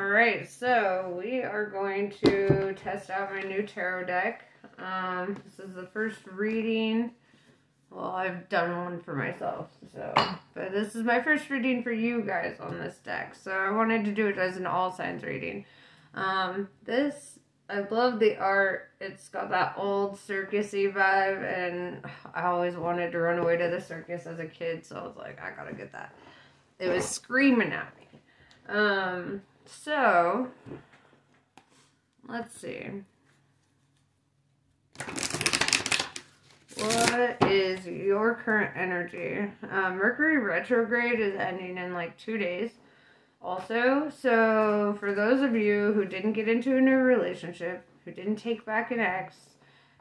Alright, so we are going to test out my new tarot deck. This is the first reading. Well, I've done one for myself, but this is my first reading for you guys on this deck. So I wanted to do it as an all signs reading. I love the art. It's got that old circusy vibe, and I always wanted to run away to the circus as a kid, so I was like, I gotta get that. It was screaming at me. So, let's see. What is your current energy? Mercury retrograde is ending in like 2 days. Also, so for those of you who didn't get into a new relationship, who didn't take back an ex,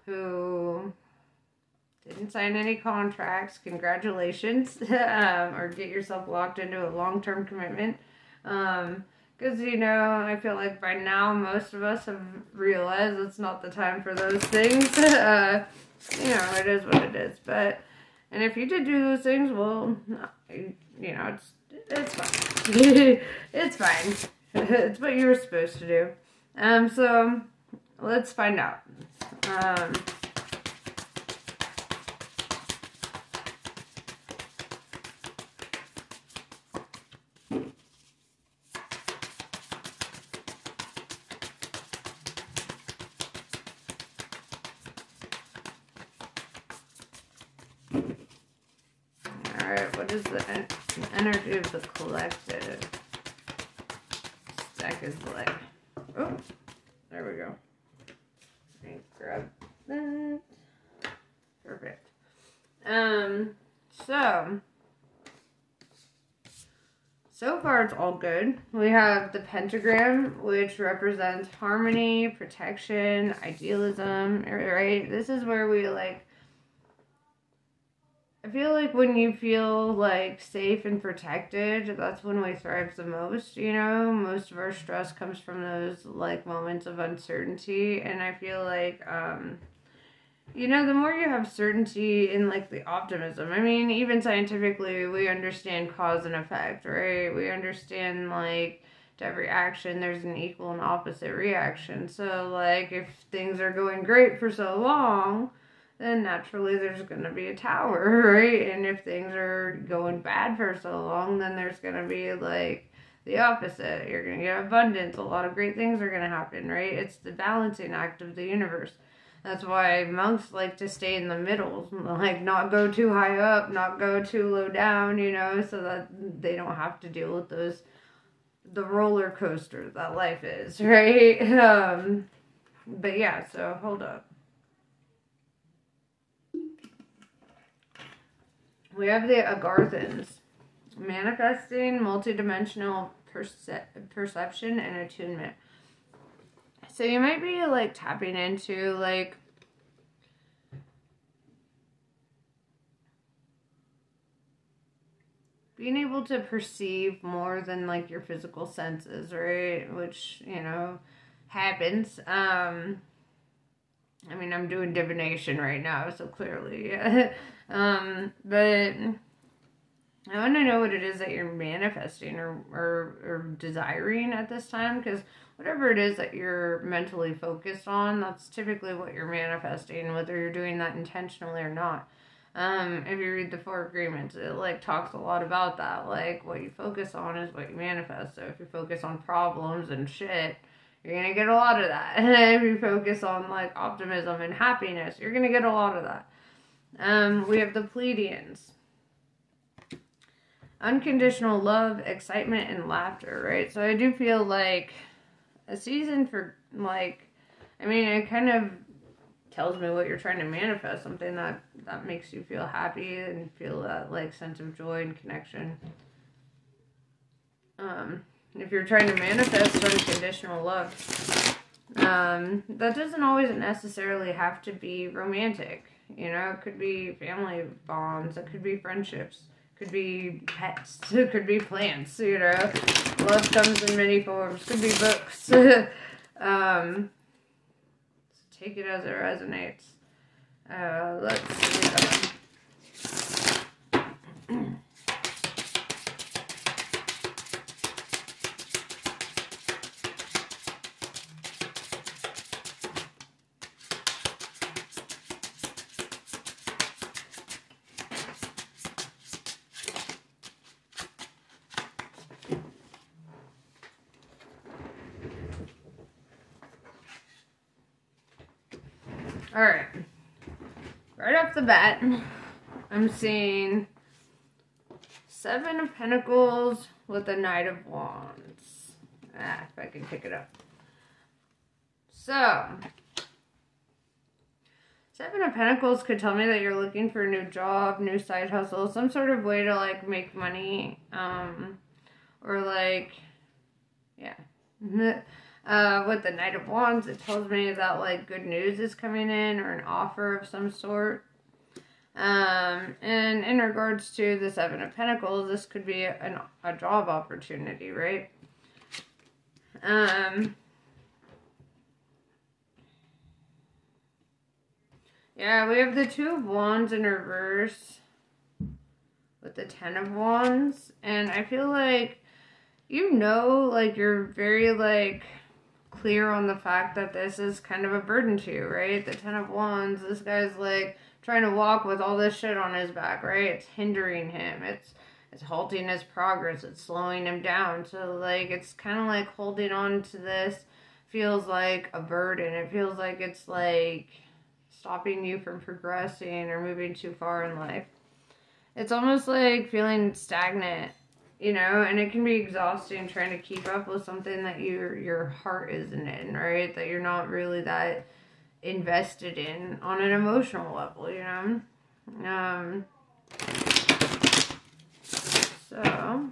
who didn't sign any contracts, congratulations, or get yourself locked into a long-term commitment. Because, you know, I feel like by now most of us have realized it's not the time for those things. You know, it is what it is. And if you did do those things, well, you know, it's fine. It's fine. It's what you were supposed to do. So, let's find out. Alright, what is the energy of the collective? This deck is like, oh, there we go. Let me grab that. Perfect. So far it's all good. We have the pentagram, which represents harmony, protection, idealism, right? This is where we like, I feel like when you feel like safe and protected, that's when we thrive the most, you know? Most of our stress comes from those like moments of uncertainty, and I feel like, you know, the more you have certainty in like the optimism, I mean, even scientifically, we understand cause and effect, right? We understand like to every action, there's an equal and opposite reaction. So like if things are going great for so long, then naturally there's going to be a tower, right? And if things are going bad for so long, then there's going to be like the opposite. You're going to get abundance. A lot of great things are going to happen, right? It's the balancing act of the universe. That's why monks like to stay in the middle, like not go too high up, not go too low down, you know, so that they don't have to deal with the roller coaster that life is, right? But yeah, so hold up. We have the Agarthans, manifesting multidimensional perception and attunement. So you might be like tapping into like being able to perceive more than like your physical senses, right? Which, you know, happens. I mean, I'm doing divination right now, so clearly, yeah. But I want to know what it is that you're manifesting or desiring at this time, because whatever it is that you're mentally focused on, that's typically what you're manifesting, whether you're doing that intentionally or not. If you read the Four Agreements, it like talks a lot about that, like what you focus on is what you manifest. So if you focus on problems and shit, you're going to get a lot of that. And if you focus on like optimism and happiness, you're going to get a lot of that. We have the Pleiadians. Unconditional love, excitement, and laughter, right? So I do feel like a season for like, I mean, it kind of tells me what you're trying to manifest, something that makes you feel happy and feel that like sense of joy and connection. If you're trying to manifest unconditional love, that doesn't always necessarily have to be romantic. You know, it could be family bonds, it could be friendships, it could be pets, it could be plants, you know. Love comes in many forms, could be books. So take it as it resonates. Let's see. Alright. Right off the bat, I'm seeing 7 of Pentacles with the Knight of Wands. If I can pick it up. So, 7 of Pentacles could tell me that you're looking for a new job, new side hustle, some sort of way to, like, make money, or, like, yeah. With the Knight of Wands, it tells me that, like, good news is coming in, or an offer of some sort. And in regards to the 7 of Pentacles, this could be a job opportunity, right? Yeah, we have the 2 of Wands in reverse with the 10 of Wands. And I feel like, like, you're very, like, clear on the fact that this is kind of a burden to you, right? The 10 of Wands, this guy's, like, trying to walk with all this shit on his back, right? It's hindering him. It's halting his progress. It's slowing him down. So, like, it's kind of like holding on to this feels like a burden. It feels like it's, like, stopping you from progressing or moving too far in life. It's almost like feeling stagnant, and it can be exhausting trying to keep up with something that your heart isn't in, right? That you're not really that invested in on an emotional level, so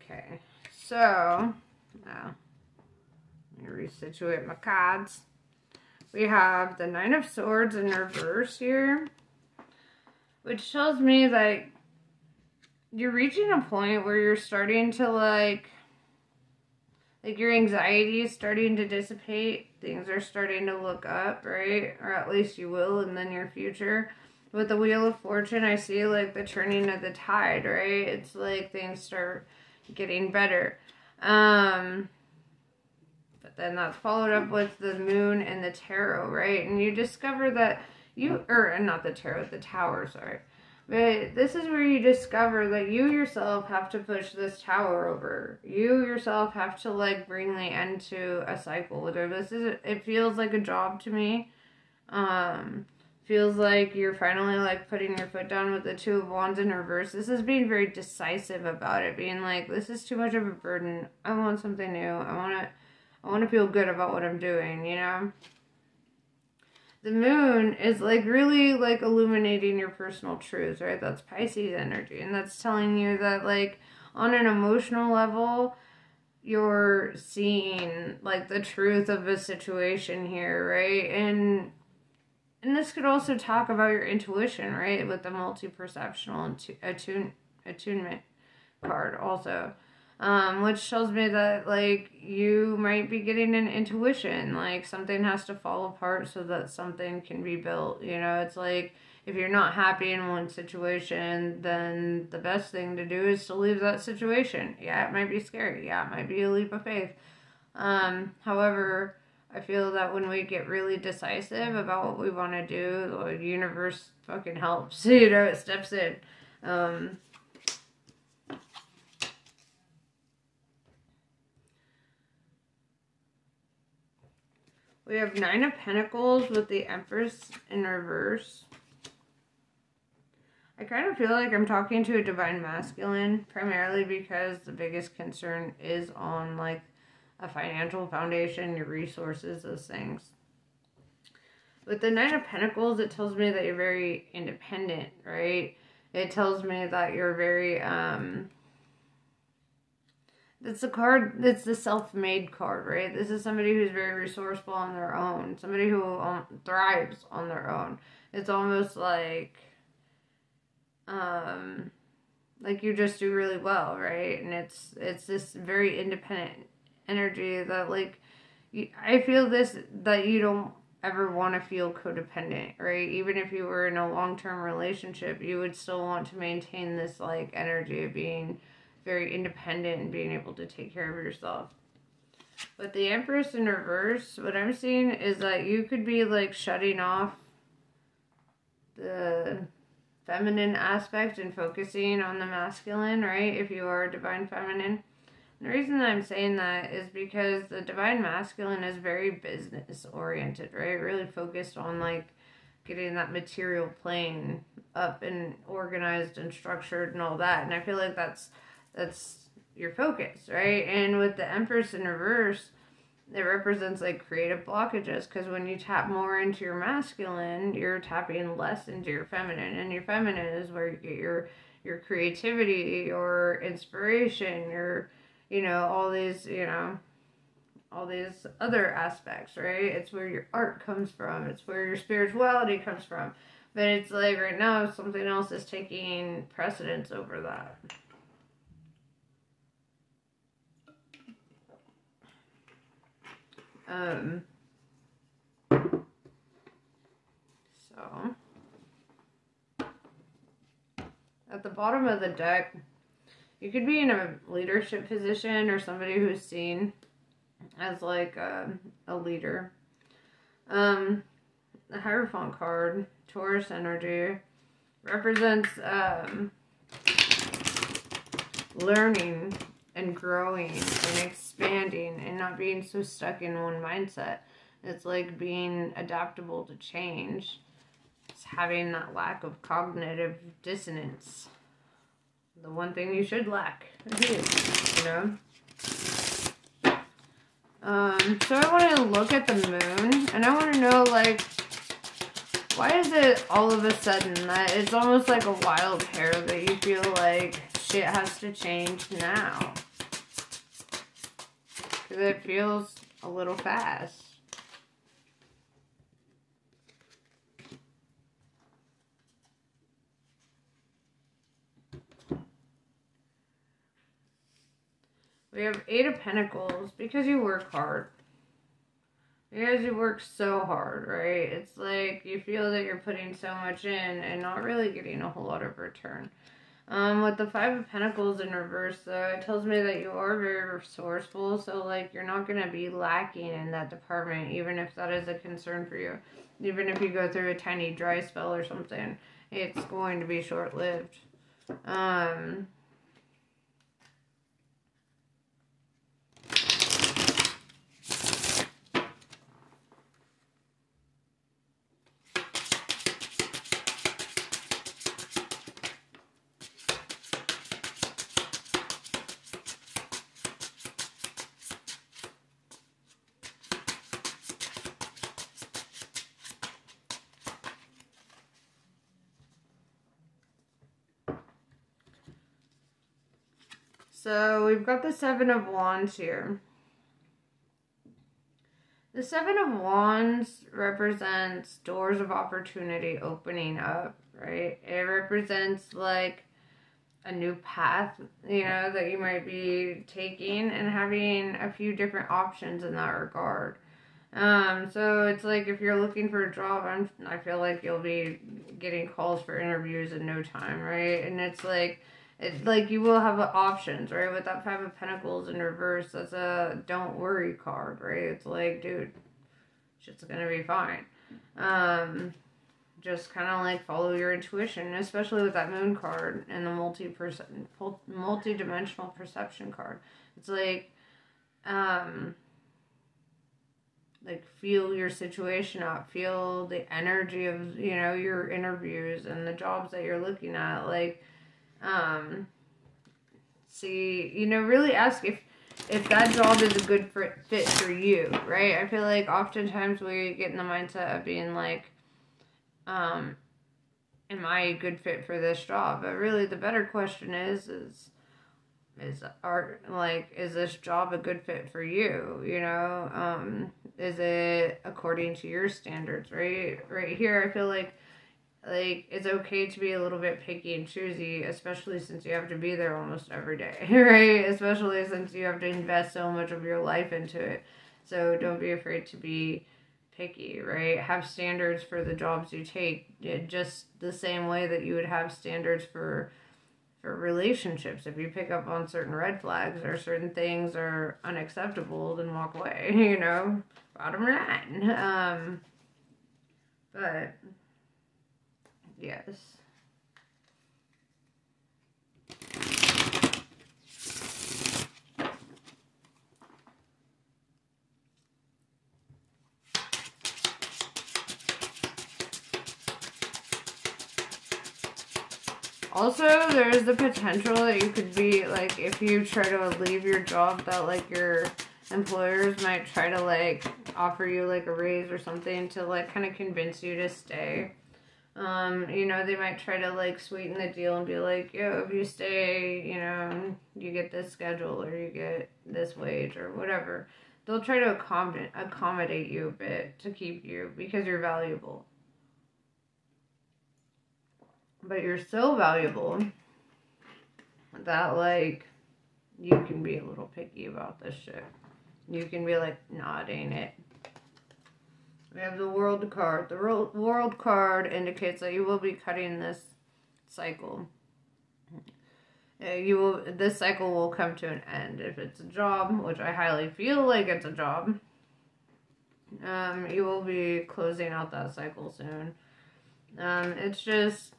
okay, so now let me resituate my cards. We have the 9 of Swords in reverse here, which tells me that you're reaching a point where you're starting to, like your anxiety is starting to dissipate. Things are starting to look up, right? Or at least you will in the near future. With the Wheel of Fortune, I see, like, the turning of the tide, right? It's like things start getting better. But then that's followed up with the Moon and the Tarot, right? And you discover that not the Tarot, the Tower, sorry. But this is where you discover that you yourself have to push this tower over. You yourself have to, like, bring the end to a cycle. Whether it feels like a job to me. Feels like you're finally, like, putting your foot down with the 2 of Wands in reverse. This is being very decisive about it. Being like, this is too much of a burden. I want something new. I want to feel good about what I'm doing, The Moon is, like, really, like, illuminating your personal truths, right? That's Pisces energy. And that's telling you that, like, on an emotional level, you're seeing, like, the truth of a situation here, right? And this could also talk about your intuition, right? With the multi-perceptional attunement card also. Which tells me that, like, you might be getting an intuition. Like, something has to fall apart so that something can be built. It's like, if you're not happy in one situation, then the best thing to do is to leave that situation. Yeah, it might be scary. Yeah, it might be a leap of faith. However, I feel that when we get really decisive about what we want to do, the universe fucking helps. It steps in. We have 9 of Pentacles with the Empress in reverse. I kind of feel like I'm talking to a divine masculine, primarily because the biggest concern is on, like, a financial foundation, your resources, those things. With the 9 of Pentacles, it tells me that you're very independent, right? It tells me that you're very, it's the self-made card, right? This is somebody who's very resourceful on their own. Somebody who thrives on their own. It's almost like you just do really well, right? And it's this very independent energy that, like, I feel that you don't ever want to feel codependent, right? Even if you were in a long-term relationship, you would still want to maintain this like energy of being very independent and being able to take care of yourself. But the Empress in reverse, what I'm seeing is that you could be like shutting off the feminine aspect and focusing on the masculine, right? If you are divine feminine. And the reason that I'm saying that is because the divine masculine is very business oriented, right? Really focused on like getting that material plane up and organized and structured and all that. And I feel like that's your focus, right? And with the Empress in reverse, it represents like creative blockages, because when you tap more into your masculine, you're tapping less into your feminine, and your feminine is where you get your creativity, your inspiration, your, you know, all these, you know, all these other aspects, right? It's where your art comes from, it's where your spirituality comes from. But it's like right now something else is taking precedence over that. So at the bottom of the deck, you could be in a leadership position or somebody who's seen as like a leader. The Hierophant card, Taurus energy, represents learning and growing and expanding and not being so stuck in one mindset. It's like being adaptable to change. It's having that lack of cognitive dissonance. The one thing you should lack, you know? So I want to look at the moon, and I want to know, like, why is it all of a sudden that it's almost like a wild hair that you feel like shit has to change now? Because it feels a little fast. We have 8 of Pentacles, because you work hard. Because you work so hard, right? It's like you feel that you're putting so much in and not really getting a whole lot of return. With the 5 of Pentacles in reverse, though, it tells me that you are very resourceful. So, like, you're not going to be lacking in that department, even if that is a concern for you. Even if you go through a tiny dry spell or something, it's going to be short-lived. So we've got the 7 of Wands here. The 7 of Wands represents doors of opportunity opening up, right? It represents like a new path, you know, that you might be taking and having a few different options in that regard. So it's like if you're looking for a job, I feel like you'll be getting calls for interviews in no time, right? And it's like you will have options, right? With that 5 of Pentacles in reverse, that's a don't worry card, right? It's like, dude, shit's gonna be fine. Just kind of like follow your intuition, especially with that moon card and the multi-dimensional perception card. It's like feel your situation out, feel the energy of, you know, your interviews and the jobs that you're looking at, like, see, you know, really ask if that job is a good fit for you, right? I feel like oftentimes we get in the mindset of being like, am I a good fit for this job? But really the better question is this job a good fit for you? You know, is it according to your standards, right? Right here, I feel like it's okay to be a little bit picky and choosy, especially since you have to be there almost every day, right? Especially since you have to invest so much of your life into it. So don't be afraid to be picky, right? Have standards for the jobs you take, just the same way that you would have standards for relationships. If you pick up on certain red flags or certain things are unacceptable, then walk away, you know, bottom line. But yes. Also, there's the potential that you could be, like, if you try to leave your job, that, like, your employers might try to, like, offer you, like, a raise or something to, like, kind of convince you to stay. You know, they might try to, like, sweeten the deal and be like, yo, if you stay, you know, you get this schedule or you get this wage or whatever. They'll try to accommodate you a bit to keep you because you're valuable. But you're so valuable that, like, you can be a little picky about this shit. You can be like, nah, it ain't it. We have the World card. The World card indicates that you will be cutting this cycle. This cycle will come to an end. If it's a job, which I highly feel like it's a job, you will be closing out that cycle soon. It's just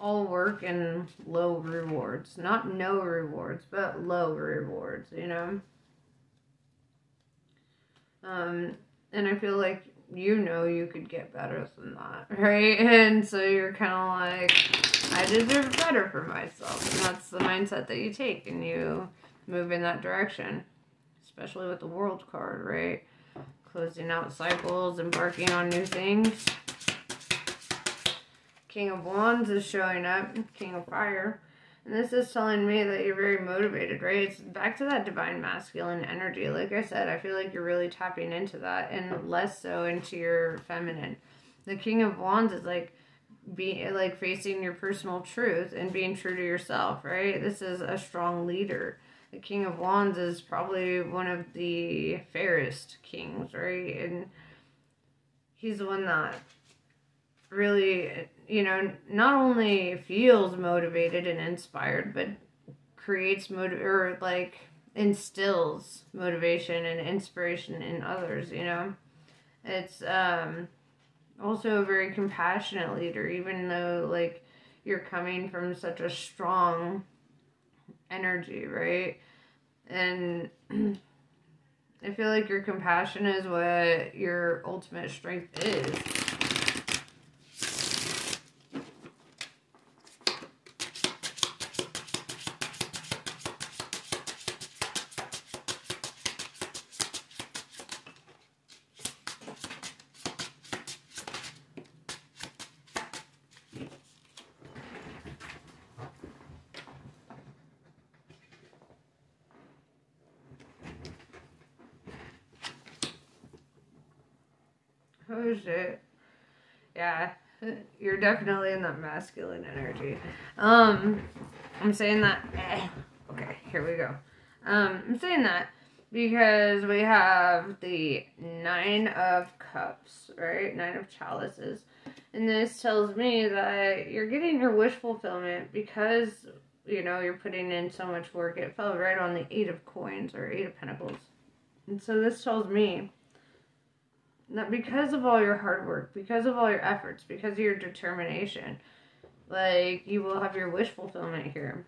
all work and low rewards. Not no rewards, but low rewards, you know? And I feel like, you know, you could get better than that, right? And so you're kind of like, I deserve better for myself. And that's the mindset that you take and you move in that direction. Especially with the World card, right? Closing out cycles, embarking on new things. King of Wands is showing up, King of Fire. And this is telling me that you're very motivated, right? It's back to that divine masculine energy. Like I said, I feel like you're really tapping into that and less so into your feminine. The King of Wands is like facing your personal truth and being true to yourself, right? This is a strong leader. The King of Wands is probably one of the fairest kings, right? And he's the one that really, you know, not only feels motivated and inspired, but creates instills motivation and inspiration in others, you know. It's also a very compassionate leader, even though, like, you're coming from such a strong energy, right? And I feel like your compassion is what your ultimate strength is. Oh shit. Yeah, you're definitely in that masculine energy. I'm saying that. Okay, here we go. I'm saying that because we have the 9 of Cups, right? 9 of Chalices. And this tells me that you're getting your wish fulfillment because, you know, you're putting in so much work. It fell right on the 8 of Coins or 8 of Pentacles. And so this tells me that because of all your hard work, because of all your efforts, because of your determination, like, you will have your wish fulfillment here.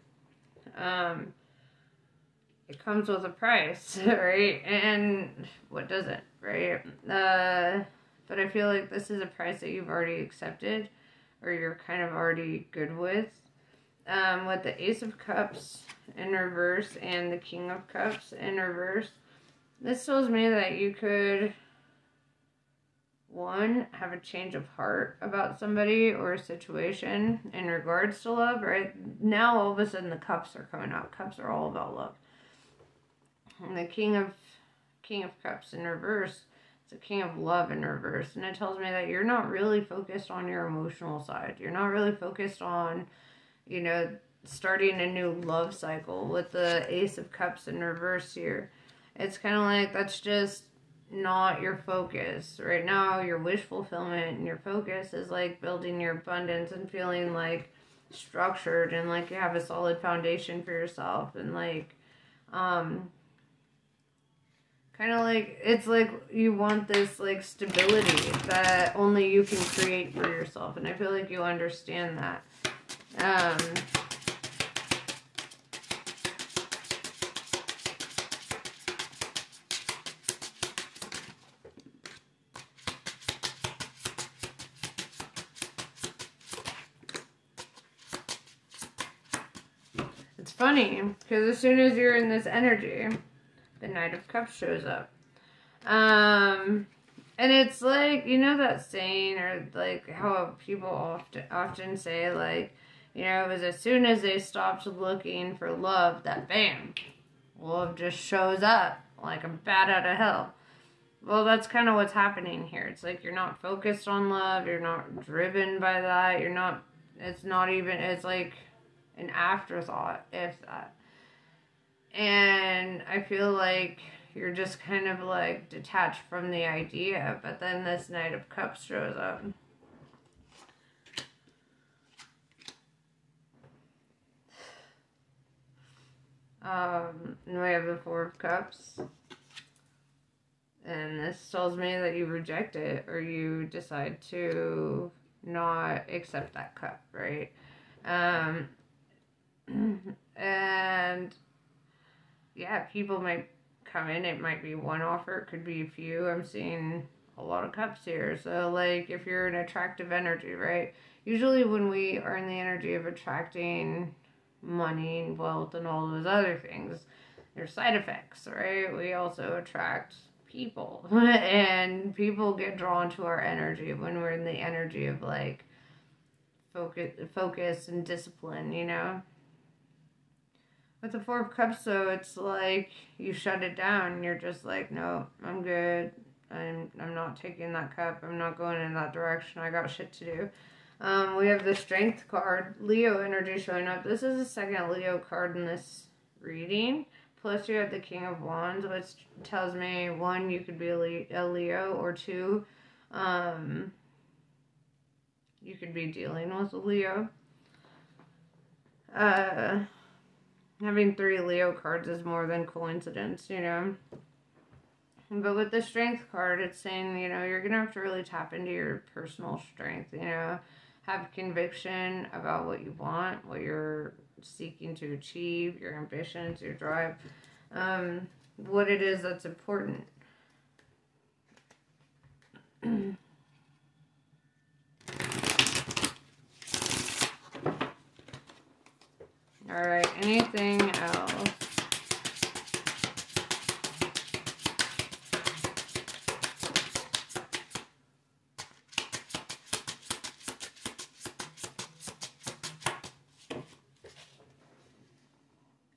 It comes with a price, right? And what doesn't, right? But I feel like this is a price that you've already accepted or you're kind of already good with. With the Ace of Cups in reverse and the King of Cups in reverse, this tells me that you could, one, have a change of heart about somebody or a situation in regards to love, right? Now, all of a sudden, the cups are coming out. Cups are all about love. And the King of Cups in reverse, it's a King of Love in reverse. And it tells me that you're not really focused on your emotional side. You're not really focused on, you know, starting a new love cycle with the Ace of Cups in reverse here. It's kind of like that's just not your focus. Right now, your wish fulfillment and your focus is like building your abundance and feeling like structured and like you have a solid foundation for yourself, and like kind of like it's like you want this like stability that only you can create for yourself, and I feel like you understand that. It's funny because as soon as you're in this energy, the Knight of Cups shows up. And it's like, you know that saying, or like how people often say, like, you know, it was as soon as they stopped looking for love that bam, love just shows up like a bat out of hell. Well, that's kind of what's happening here. It's like you're not focused on love, you're not driven by that, it's not even, it's like an afterthought, if that. And I feel like you're just kind of like detached from the idea, but then this Knight of Cups shows up. And we have the Four of Cups. And this tells me that you reject it, or you decide to not accept that cup, right? And yeah, people might come in, it might be one offer, it could be a few. I'm seeing a lot of cups here. So like if you're an attractive energy, right? Usually when we are in the energy of attracting money and wealth and all those other things, there's side effects, right? We also attract people and people get drawn to our energy when we're in the energy of like focus and discipline, you know? With the Four of Cups, though, it's like you shut it down. You're just like, no, I'm good. I'm not taking that cup. I'm not going in that direction. I got shit to do. We have the Strength card, Leo energy showing up. This is the second Leo card in this reading. Plus, you have the King of Wands, which tells me, one, you could be a Leo, or two, you could be dealing with a Leo. Having 3 Leo cards is more than coincidence, you know. But with the Strength card, it's saying, you know, you're going to have to really tap into your personal strength, you know. Have conviction about what you want, what you're seeking to achieve, your ambitions, your drive, what it is that's important. All right, anything else?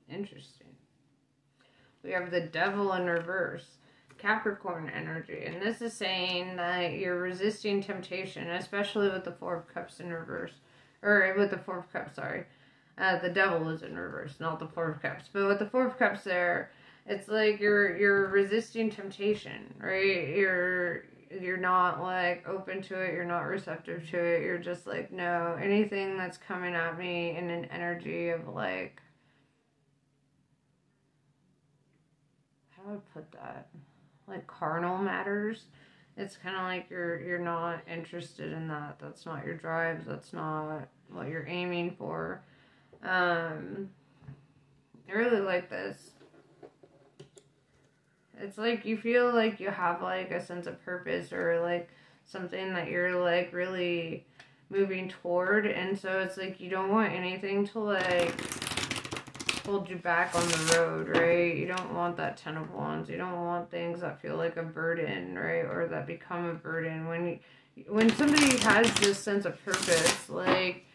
Interesting. We have the Devil in reverse, Capricorn energy, and this is saying that you're resisting temptation, especially with the Four of Cups in reverse, or with the Four of Cups, sorry. The Devil is in reverse, not the Four of Cups. But with the Four of Cups there, it's like you're resisting temptation, right? You're not like open to it, you're not receptive to it, you're just like, no, anything that's coming at me in an energy of like, how do I put that? Like carnal matters. It's kind of like you're not interested in that. That's not your drive. That's not what you're aiming for. I really like this. It's like you feel like you have like a sense of purpose, or like something that you're like really moving toward, and so it's like you don't want anything to like hold you back on the road, right? You don't want that Ten of Wands. You don't want things that feel like a burden, right? Or that become a burden. When somebody has this sense of purpose, like,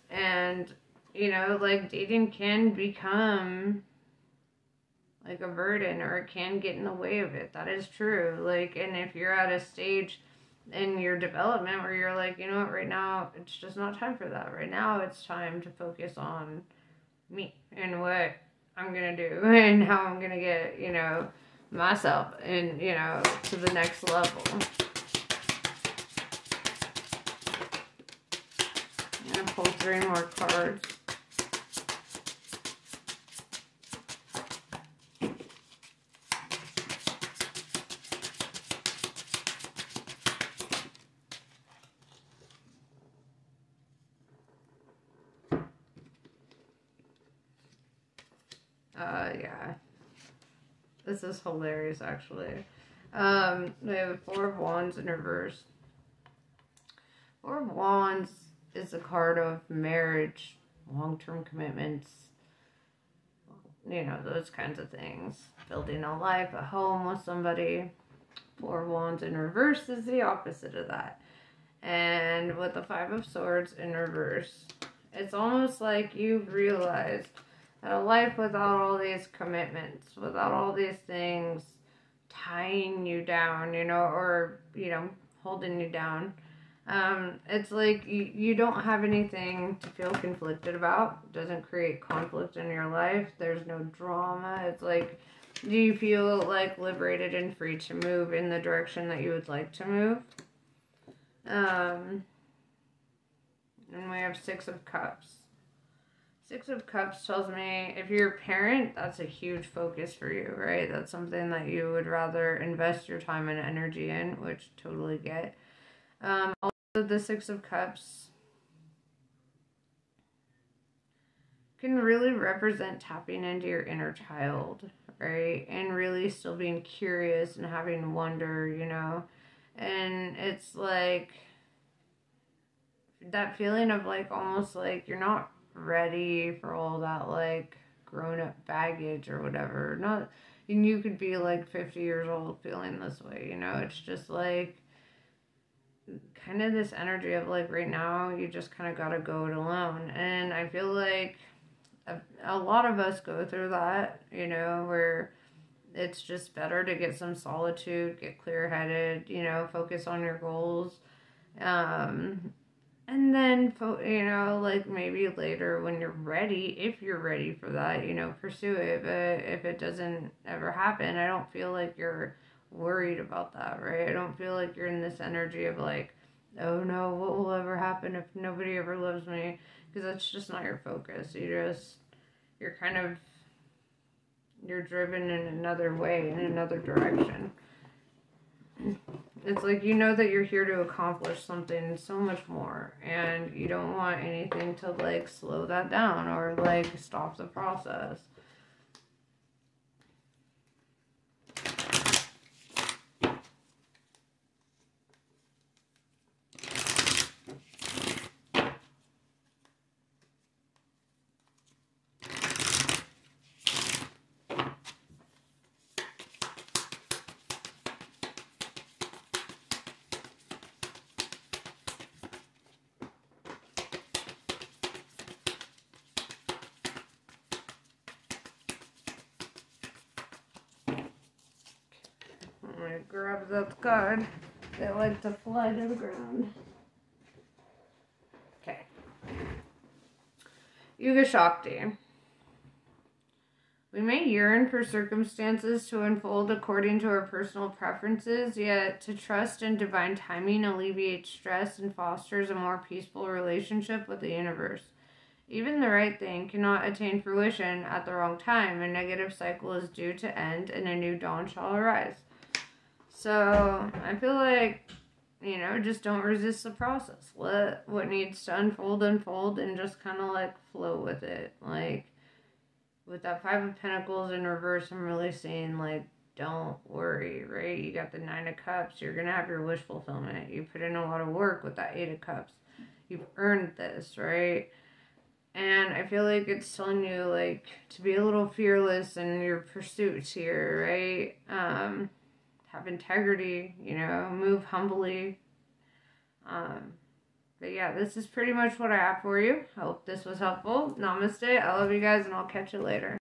and you know, like dating can become like a burden, or it can get in the way of it. That is true. Like, and if you're at a stage in your development where you're like, you know what, right now it's just not time for that. Right now it's time to focus on me and what I'm gonna do and how I'm gonna get, you know, myself and, you know, to the next level. I'm going to pull 3 more cards. Yeah. This is hilarious, actually. We have 4 of Wands in reverse. 4 of Wands is a card of marriage, long-term commitments, you know, those kinds of things. Building a life, a home with somebody. 4 of Wands in reverse is the opposite of that. And with the 5 of Swords in reverse, it's almost like you've realized that a life without all these commitments, without all these things tying you down, you know, or, you know, holding you down, it's like you don't have anything to feel conflicted about. It doesn't create conflict in your life. There's no drama. It's like, do you feel like liberated and free to move in the direction that you would like to move? And we have 6 of Cups. 6 of Cups tells me if you're a parent, that's a huge focus for you, right? That's something that you would rather invest your time and energy in, which totally get. Also, the 6 of Cups can really represent tapping into your inner child, right? And really still being curious and having wonder, you know? And it's like that feeling of like almost like you're not ready for all that like grown-up baggage or whatever. Not, and you could be like 50 years old feeling this way, you know? It's just like kind of this energy of like right now you just kind of gotta go it alone. And I feel like a lot of us go through that, you know, where it's just better to get some solitude, get clear-headed, you know, focus on your goals. And then, you know, like maybe later when you're ready, if you're ready for that, you know, pursue it. But if it doesn't ever happen, I don't feel like you're worried about that, right? I don't feel like you're in this energy of like, oh no, what will ever happen if nobody ever loves me? Because that's just not your focus. You're kind of, you're driven in another way, in another direction. It's like you know that you're here to accomplish something so much more, and you don't want anything to like slow that down or like stop the process. I'm going to grab that card. They like to fly to the ground. Okay. Yuga Shakti. We may yearn for circumstances to unfold according to our personal preferences, yet to trust in divine timing alleviates stress and fosters a more peaceful relationship with the universe. Even the right thing cannot attain fruition at the wrong time. A negative cycle is due to end, and a new dawn shall arise. So, I feel like, you know, just don't resist the process. Let what needs to unfold, and just kind of, like, flow with it. Like, with that 5 of Pentacles in reverse, I'm really saying, like, don't worry, right? You got the 9 of Cups. You're going to have your wish fulfillment. You put in a lot of work with that 8 of Cups. You've earned this, right? And I feel like it's telling you, like, to be a little fearless in your pursuits here, right? Have integrity, you know, move humbly. But yeah, this is pretty much what I have for you. I hope this was helpful. Namaste. I love you guys, and I'll catch you later.